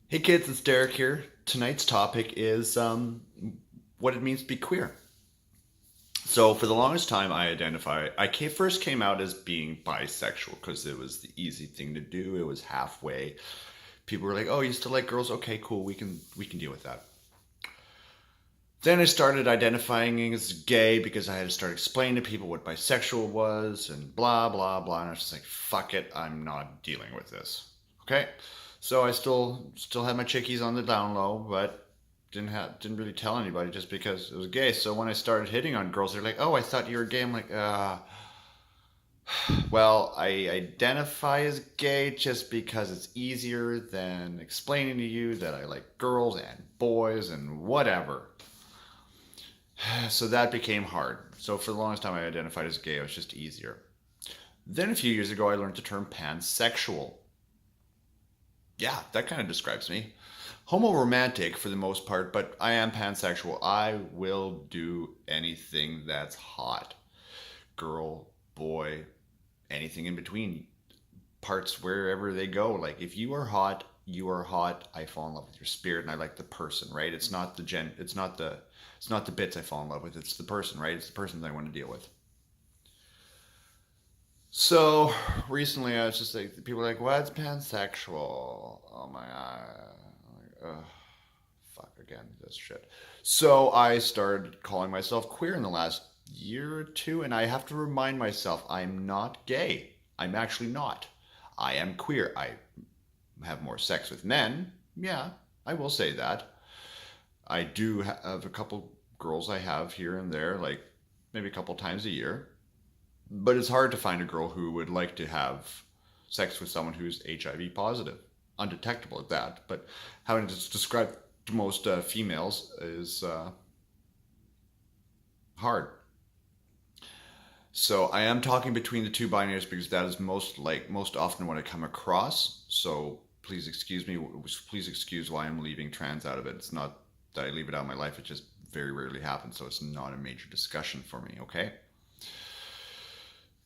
Hey kids, it's Derek here. Tonight's topic is what it means to be queer. So for the longest time, first came out as being bisexual because it was the easy thing to do. It was halfway. People were like, "Oh, you still like girls? Okay, cool. We can deal with that." Then I started identifying as gay because I had to start explaining to people what bisexual was and blah blah blah. And I was just like, "Fuck it, I'm not dealing with this." Okay, so I still had my chickies on the down low, but didn't really tell anybody just because it was gay. So when I started hitting on girls, they're like, "Oh, I thought you were gay." I'm like, well, I identify as gay just because it's easier than explaining to you that I like girls and boys and whatever." So that became hard. So for the longest time, I identified as gay. It was just easier. Then a few years ago, I learned the term pansexual. Yeah, that kind of describes me. Homo romantic for the most part, but I am pansexual. I will do anything that's hot. Girl, boy, anything in between. Parts wherever they go. Like if you are hot, you are hot. I fall in love with your spirit and I like the person, right? It's not the bits I fall in love with. It's the person, right? It's the person that I want to deal with. So recently I was just like people are like, what's pansexual? Oh my god. Like, ugh, fuck again, this shit. So I started calling myself queer in the last year or two, and I have to remind myself I'm not gay. I'm actually not. I am queer. I have more sex with men. Yeah, I will say that. I do have a couple girls I have here and there, like maybe a couple times a year. But it's hard to find a girl who would like to have sex with someone who's HIV positive. Undetectable at that. But having to describe to most females is hard. So I am talking between the two binaries because that is most often what I come across. So please excuse me. Please excuse why I'm leaving trans out of it. It's not that I leave it out of my life. It just very rarely happens. So it's not a major discussion for me. Okay.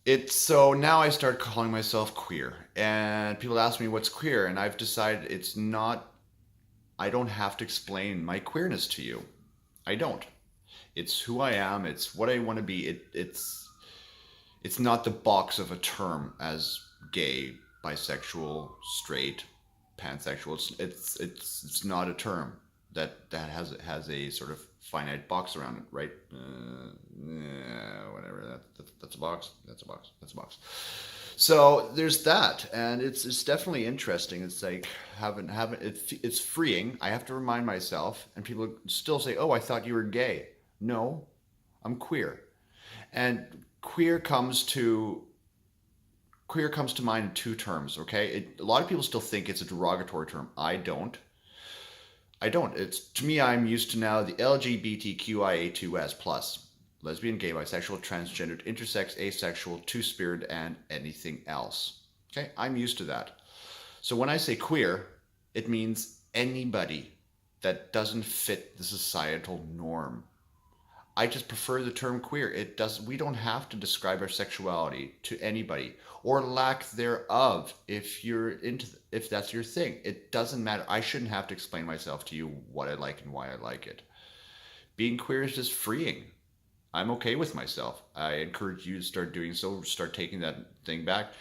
It's so now I start calling myself queer, and people ask me what's queer, and I've decided it's not. I don't have to explain my queerness to you. I don't. It's who I am. It's what I want to be. It's not the box of a term as gay, bisexual, straight, pansexual. It's not a term that has a sort of finite box around it, right? Yeah, whatever. That's a box. That's a box. That's a box. So there's that, and it's definitely interesting. It's like haven't it's freeing. I have to remind myself, and people still say, "Oh, I thought you were gay." No, I'm queer, and queer comes to queer comes to mind in two terms. Okay, a lot of people still think it's a derogatory term. I don't. I don't. It's to me. I'm used to now the LGBTQIA2S plus lesbian, gay, bisexual, transgendered, intersex, asexual, two-spirit, and anything else. Okay, I'm used to that. So when I say queer, it means anybody that doesn't fit the societal norm. I just prefer the term queer. It does we don't have to describe our sexuality to anybody or lack thereof if that's your thing. It doesn't matter. I shouldn't have to explain myself to you what I like and why I like it. Being queer is just freeing. I'm okay with myself. I encourage you to start doing so, start taking that thing back.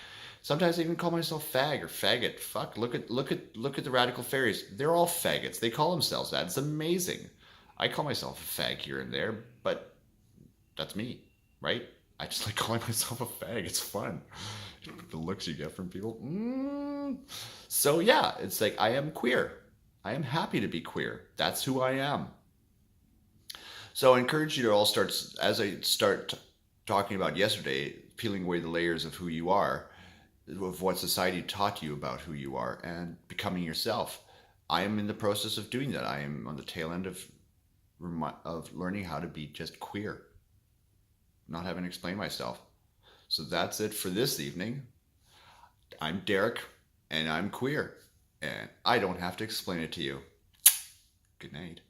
Sometimes I even call myself fag or faggot. Fuck, look at the radical fairies. They're all faggots. They call themselves that. It's amazing. I call myself a fag here and there, but that's me, right? I just like calling myself a fag. It's fun. The looks you get from people. So yeah, it's like I am queer. I am happy to be queer. That's who I am. So I encourage you to all start, as I talking about yesterday, peeling away the layers of who you are, of what society taught you about who you are, and becoming yourself. I am in the process of doing that. I am on the tail end of learning how to be just queer, not having to explain myself. So that's it for this evening. I'm Derek, and I'm queer, and I don't have to explain it to you. Good night.